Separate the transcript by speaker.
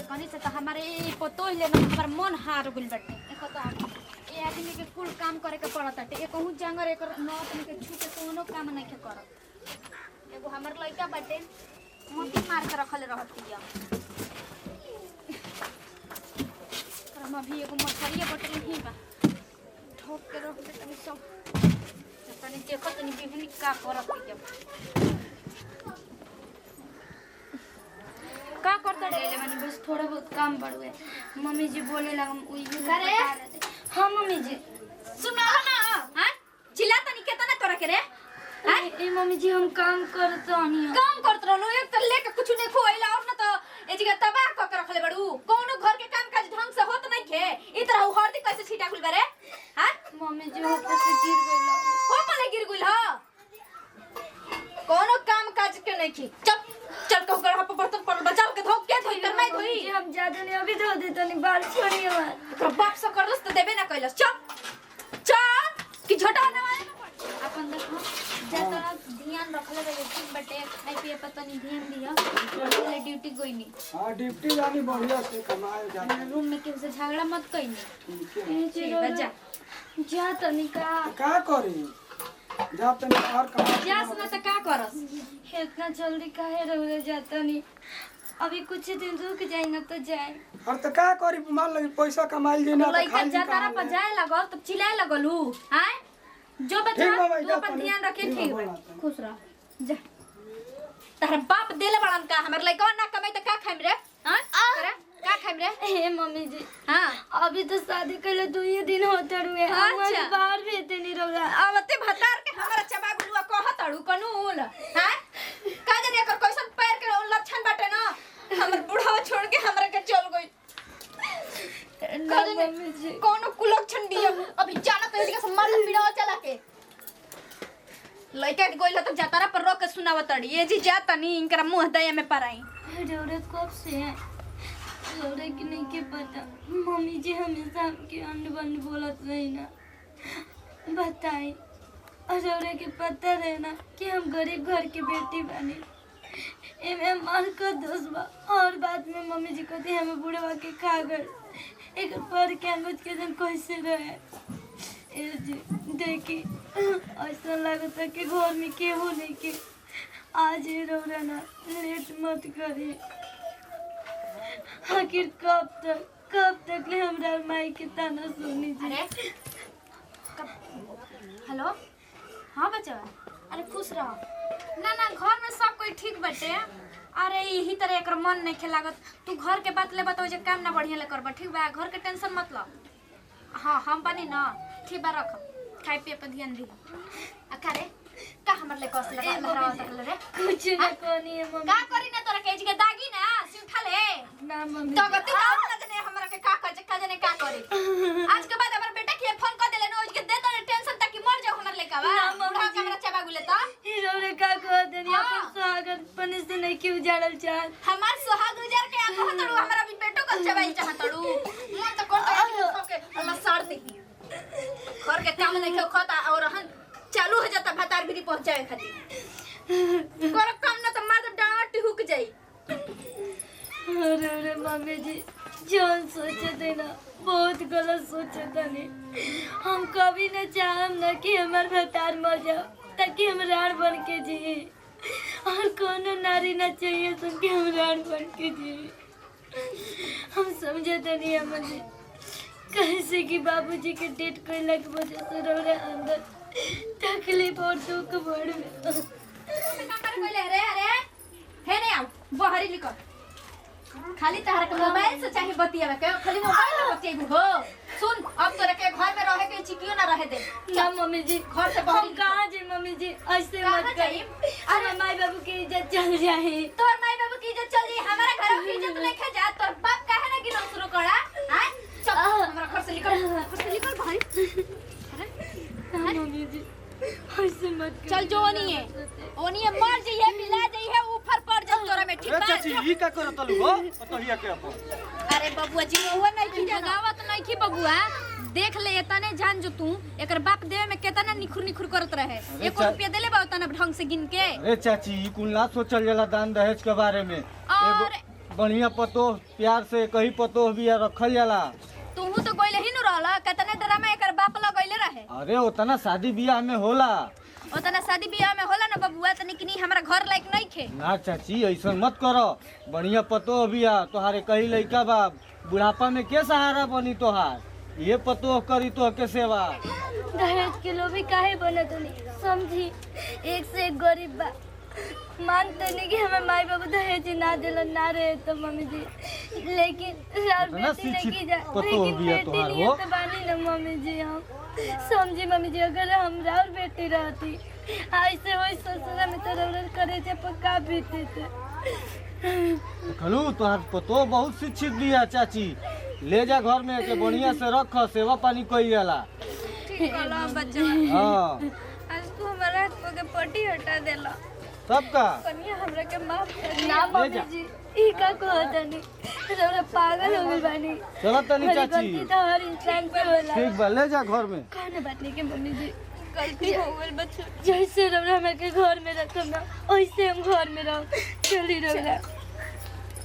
Speaker 1: कनी से तो हमारे पतो ले ना हमार मन हार गइल बाटे। देखो तो ए आदमी के कुल काम करे के पड़त बाटे। एकहु जंगर एकर नौत के छूटे कोनो काम नहीं के करत। एगो हमर लइका बाटे मोती मार के रखले रहतिया। हम अभी एगो मछरिया बटल ही बा ठोक के रख दे तनी सब तनी देखो तनी बिजली का करत के का करता डेले माने बस थोड़ा बहुत काम बढ़ुए। मम्मी जी बोले लगम उई करे। हां मम्मी जी सुना ना। हां चिल्ला तनी केतना तोरा के रे। हां ए मम्मी जी हम काम करत हनी। काम करत रहलो एक त लेके कुछ नहीं खोइला और ना तो ए जगह तबाह क के रखले बड़ू। कोनो घर के काम काज ढंग से होत नहीं खे। ई तरह हरदी कैसे छीटा गुल करे। हां मम्मी जी ऊपर से गिर गइल। हो पले गिर गइल ह। कोनो काम काज के नहीं की। चल चल को गढ़ा पर बर्तन पर बचाव के धोक के धोई कर मैं धोई। जी हम ज्यादा नहीं अभी धो दे तनी बाल छोड़ी हमार। तो बाप से कर दस तो देबे ना कइलस। चल चल कि झोटा ना मारे अपन देखो ज्यादा ध्यान रखले रे ठीक बटे खाई पिए पता नहीं ध्यान दिया पहले ड्यूटी कोई नहीं। हां ड्यूटी जानी बढ़िया से कमाए जा रूम में किसी से झगड़ा मत कइनी। ठीक है जा जा तनी का करी जा तनी और कमा जा सुना त का करस। इतना जल्दी काहे रह जाता नहीं अभी कुछ दिन रुक जाए ना तो जाए।
Speaker 2: और तो का करी मान लगे पैसा कमाई जे ना
Speaker 1: तो खाली जातारा पर जाए लगल तब चिल्लाए लगलू। हैं जो बच्चा तू अपन ध्यान रखे ठीक है खुश रह जा। तारा बाप देले बड़न का हमर लइका ना कमाई त का खाइम रे। हां करे का खाइम रे। ए मम्मी जी हां अभी तो शादी कइले 2 ही दिन होत रुए। हमर बाहर भेते नहीं रहा आवते भतार के हमरा चबा गुलुआ कहत अड़ू कनूल। हैं का जाने एकर कैसन पैर के लक्षण बाटे ना हमर बुढ़ावा छोड़ के हमरा के चल गई। ना मम्मी जी कोनो कुलक्षण दियो अभी जाना तो इसके सम्मान बिना चला के लइका गइल त जातारा पर रोक के सुनावत अड़ी। ए जी जा तनी इनकरा मुंह दया में पराई। जरूरत कब से है लौरे की नहीं के पता। मम्मी जी हमेशा हमके अंड बंड बोलत रही ना बताई और के पता रहे ना कि हम गरीब घर की बेटी बनी। एमे मार का दोष बा और बाद में मम्मी जी कहती हमें बुढ़वा के खा गए एक पर के अनुज के दिन कैसे रहे। ए जी देखी ऐसा लगता कि घर में केहू नहीं के आज ही रौरा ना लेट मत करी। आखिर कब तक ले हमरा माई के ताना सुनी जी। हेलो हाँ बच्चा अरे खुश रहो ना ना घर में सब कोई ठीक बटे। अरे यही तरह एक मन नहीं खेलागत तू घर के बात ले बताओ जे काम ना बढ़िया ले करबा ठीक बा। घर के टेंशन मत लो। हाँ हम बनी ना ठीक बा रख खाए पिए पर ध्यान दी। अकारे का हमर ले कस लगा हमरा तकले रे कुछ ना कोनी है मम्मी का करी ना तोरा के जी के दागी ना सिउठा ले ना मम्मी तो गति ना लगने हमरा के का जने का करे। आज के बाद हमर बेटा के फोन कर देले ना उसके दे तो टेंशन तक कि मर जाओ हमर लेका बा बुढ़ा के हमरा चबा गुले त हीरो रे का कह देनी अपन सुहागन पने से नहीं क्यों उजाड़ल चाह हमार सुहाग उजार के आ कहत रू हमरा भी बेटो को चबाई चाहत रू मन तो कोन के अल्लाह साड़ दे घर के काम नहीं खता और हन चालू हो जाता भतार भी पहुंचाए खातिर कर काम ना तो मार डांट हुक जाई। अरे मम्मी जी जान सोचे थे ना बहुत गलत सोचे थे नहीं। हम कभी न चाहम ना कि हमार भतार मर जाओ ताकि हम राण बन के जिए और कोनो नारी ना चाहिए तो कि हम राण बन के जिए। हम समझे थे नहीं मम्मी कैसे कि बाबूजी के डेट कोइला के वजह से रो रहे अंदर तकलीफ और दुख बढ़ में कोइले रे अरे हे ने आओ बाहर निकल खाली तहरा के मोबाइल से चाहे बतियावे के खाली मोबाइल में बतियाबू हो। सुन अब तोरा के घर में रहे के चिकियो ना रहे दे ना मम्मी जी घर से बाहर कहां जे मम्मी जी ऐसे मत करी। अरे माई बाबू की इज्जत चल जाए तोर माई बाबू की इज्जत चल जाए हमारा घर की इज्जत नहीं खा जा तोर बाप काहे ना गिनो शुरू करा। हैं चल हमरा घर से निकल भाई। अरे मम्मी जी ऐसे मत चल जो ओनी है मर जइए मिला जइए ऊपर पड़ जा तोरा में ठीक बा।
Speaker 3: चाची ई का करत लू हो पतहिया के अपन।
Speaker 1: अरे बबुआ जी वो नहीं की जगावत नहीं की बबुआ देख ले एतने जान जो तू एकर बाप देवे में केतना निखुर करत रहे 1 रुपया देले बा उतना ढंग से गिन के।
Speaker 3: अरे चाची ई कुल ना सोचल जाला दान दहेज के बारे में।
Speaker 1: और
Speaker 3: बढ़िया पतो प्यार से कहीं पतो भी रखल जाला।
Speaker 1: तूहू तो गइले ही नु रहला कितना ड्रामा एकर बाप लगइले रहे।
Speaker 3: अरे उतना शादी ब्याह में होला।
Speaker 1: ओतना शादी बियाह में होला ना बबुआ तनी किनी हमरा घर लायक नहीं खे।
Speaker 3: ना चाची ऐसा मत करो, बढ़िया पतो बिया तोहारे कहीं लइका बा, बुढ़ापा में के सहारा बनी तोहार, ये पतो करी तो के सेवा।
Speaker 1: दहेज के लोभी काहे बनत नहीं समझी, एक से एक गरीब बा। मानते नहीं कि हमें माई बाबू दहेज ना दिलन ना रहे तो मम्मी जी, लेकिन रात बेटी नहीं की जाए, लेकिन बेटी नहीं है तो बानी ना मम्मी जी। हम समझी मम्मी जी, अगर हम राउर बेटी रहती ऐसे वही ससुरा में तो रौरत करे थे पक्का बीते थे।
Speaker 3: खलू तोहार पतो बहुत शिक्षित बिया चाची, ले जा घर में के बढ़िया से रख, सेवा पानी कई जाला।
Speaker 1: ठीक कहला बच्चा।
Speaker 3: हां
Speaker 1: आज तू हमारा को के पट्टी हटा देला।
Speaker 3: सबका
Speaker 1: कन्या हमरा के माफ कर ना मम्मी जी, ई का कहत नहीं, रौरा पागल हो गई बानी।
Speaker 3: चलो तनी चाची,
Speaker 1: गलती तो हर इंसान पे होला।
Speaker 3: ठीक बा ले जा घर में।
Speaker 1: खाने बात नहीं के मम्मी जी, गलती हो गई बच्चा। जैसे रौरा हमरा के घर में रखम ना वैसे हम घर में रहो। चली रौरा।